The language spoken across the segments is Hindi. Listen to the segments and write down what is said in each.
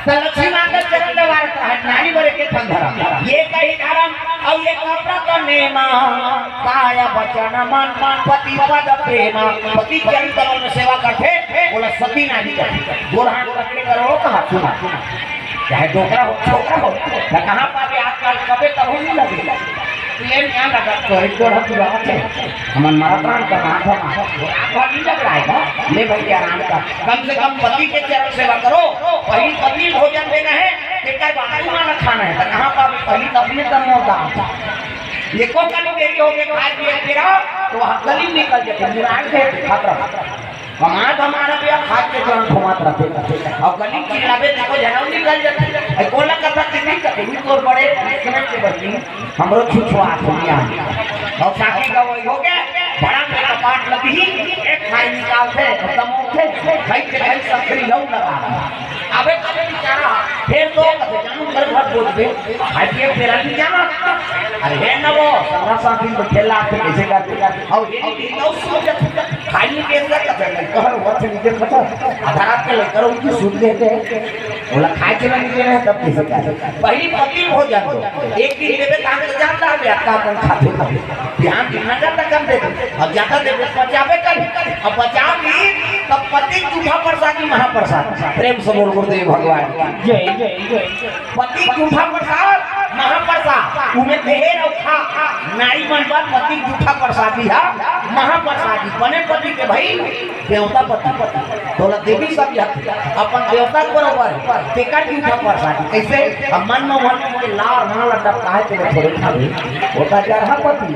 लक्ष्मी मांगल चरण दवारत नारी बरे के धरा ये कही धर्म और ये व्रत नेमा काया वचन मन पति पद प्रेम पति चरण कमल में सेवा करते बोला सती नारी करते दो हाथ पकड़े करो कहा सुना चाहे डोकरा हो छोकरा हो ना कहां पावे आजकल कबे कभी नहीं लगेगा ये क्या लगा तो एक और हम बात है हमन मारा प्राण का माथा आंखों नहीं लग रहा है ले भाई आराम का कम से कम पति के चरण सेवा करो पहली पत्नी भोजन देना है टिक्का बाकी माना खाना है कहां पावे पहली अपने कर्म होता ये को कभी देरी हो गई खाए पिए फिर तो गली निकल जाते निराश है खतरा हमारा भी खाद के चरण घुमात रहते और गली किनारे देखो जनाव निकल जाते है कोला कथा नहीं करते भी तो बड़े समय के बच्चे हमरो छुछुआ दुनिया और साथी का वही हो गया बड़ा मेरा पाठ लगी एक खाई निकालते खत्म होते खाई के खाई सखरी लौ लगा अबे कभी बेचारा फिर तो कथे जानू घर घर बोल दे हाथी फेरा नहीं जाना अरे है ना वो सारा साथी को खेला के कैसे करते और ये नहीं तो सोच खाई के अंदर कथे कहर वर्ष नीचे खता आधार के लेकर उनकी सुन लेते हैं बोला खाए के नहीं रहे तब कैसे क्या पहली पति हो जाते एक दिन देवे काम से जाता है आपका अपन खाते ध्यान देना जाता कम देते अब ज्यादा देवे बचावे कर अब बचा भी तब पति झूठा प्रसादी महाप्रसाद प्रेम से बोल गुरुदेव भगवान जय जय जय पति झूठा प्रसाद महाप्रसाद उन्हें ढेर और खा नारी मन बात पति झूठा प्रसादी है महाप्रसादी बने पति के भाई देवता पति बोला देवी सब अपन देवता बरोबर टिकट झूठा प्रसादी कैसे अब मन में लार ना लड्डा काहे के थोड़े खा होता जा रहा पति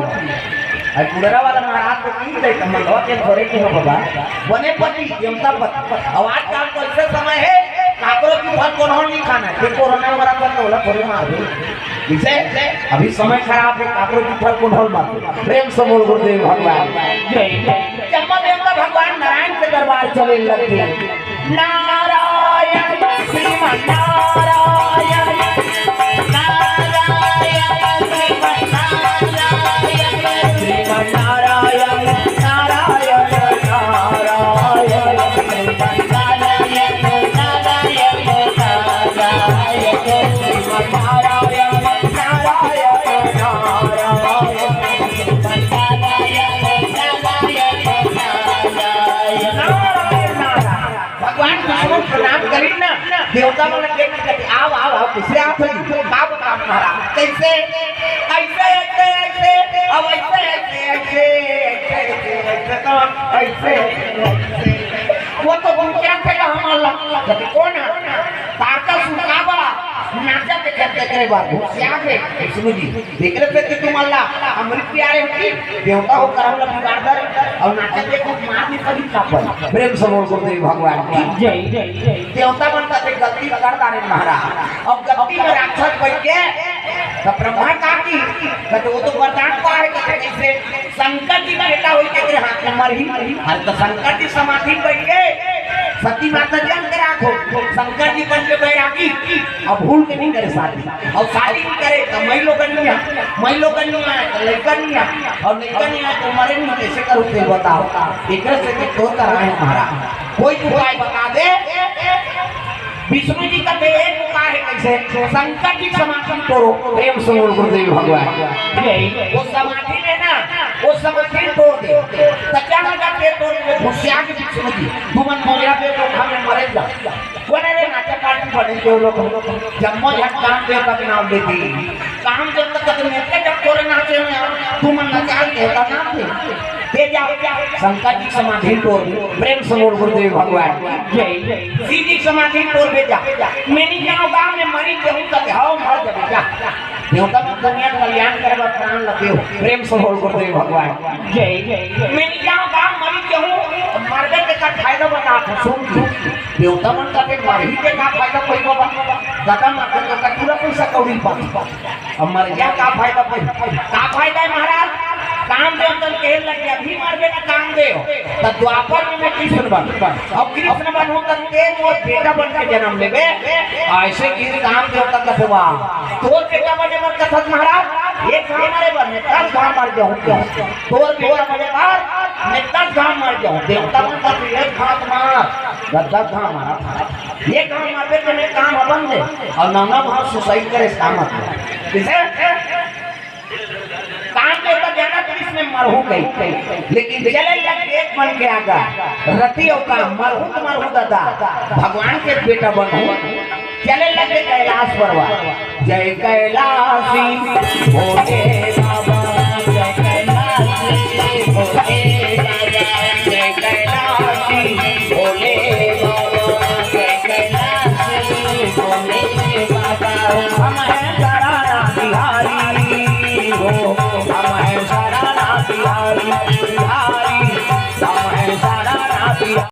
आई पुडरा वाला महाराज को की दे मंगवा के थोड़े के हो बाबा बने पति देवता पति आवाज काम को ऐसे समय है काकरो की फल को नहीं खाना है कोरोना वगैरह पर बोला थोड़े मार दे इसे अभी समय खराब है काकरो की फल को ढोल मार प्रेम से बोल गुरुदेव भगवान जय जय चंपा देवता भगवान नारायण के दरबार चले लगे नारायण श्रीमन नारायण देवता मन के आओ आओ आओ किसे आप बाप काम महारा कैसे ऐसे ऐसे ऐसे अब ऐसे ऐसे ऐसे ऐसे तो ऐसे वो तो क्या कहेगा हमारा कौन है ताका सुखा बड़ा नाचा के करते करे बात क्या है सुनो जी देख रहे थे कि तुम अल्लाह अमृत प्यारे की देवता हो करम बिगाड़दार और नाचा के को मार नहीं कभी कापन प्रेम से बोल गुरुदेव भगवान की जय जय जय देवता बनता थे गलती करता रे महाराज अब गलती में राक्षस बन के तो ब्रह्मा का की कहते वो तो वरदान पा है कहते कैसे शंकर जी का बेटा होई के हाथ में मर ही हर तो शंकर जी समाधि बैठ गए सती माता जन के राखो शंकर जी बन के बैरागी अब भूल के नहीं करे शादी और शादी नहीं करे तो महिलो करनी है तो लड़का नहीं है और लड़का नहीं है तो मरे नहीं कैसे करूँ फिर बताओ एक से दो तरह है महाराज कोई उपाय बता दे विष्णु जी का एक उपाय है कैसे शंकर जी समाधि तोड़ो प्रेम से बोल गुरुदेव भगवान वो समाधि में ना वो समाधि तोड़ दे क्या लगा के तोड़ दे घुसिया के विष्णु जी तुमन मोया पे तो हमें मरे जा कोने रे नाचा पार्टी पड़े जो लोग जम्मो झटकान देवता के नाम देती काम जब तक मेरे जब तोरे नाचे में तू मन नचाल कहता ना थे जा शंकर जी समाधि तोड़ प्रेम सरोवर गुरुदेव भगवान जय सीधी समाधि तोड़ भेजा मैंने गांव गांव में मरी गेहूं का घाव मर जावे जा देवता में दुनिया कल्याण करवा प्राण लगे हो प्रेम सरोवर गुरुदेव भगवान जय मैंने गांव गांव मरी गेहूं मरने के का फायदा बता सुन देवता मन का के मरी के का फायदा कोई को दादा मत का पूरा पैसा कौड़ी पा अब मर गया का फायदा है महाराज काम दे तो कह लग गया भी मार बेटा काम दे तो द्वापर में कृष्ण बन अब कृष्ण बन हो तक के वो बेटा बन के जन्म लेबे ऐसे की काम दे तक कथवा तोर बेटा बने मत कथत महाराज ये काम मारे बने 10 काम मार जाऊं तोर बेटा बने मार मैं 10 काम मार जाऊं देवता मन का एक हाथ मार 10 काम मारा ये काम मारबे तो मैं काम अपन दे और नाना भाव सुसाइड करे काम किसे काम के ऊपर जाना कृष्ण मरहू गई लेकिन चले लग एक मन के आगा रति और काम मरहू दादा भगवान के बेटा बनू चले लगे कैलाश परवा जय कैलाशी भोले बाबा जय कैलाशी भोले बाबा जय कैलाशी भोले बाबा जय कैलाशी भोले बाबा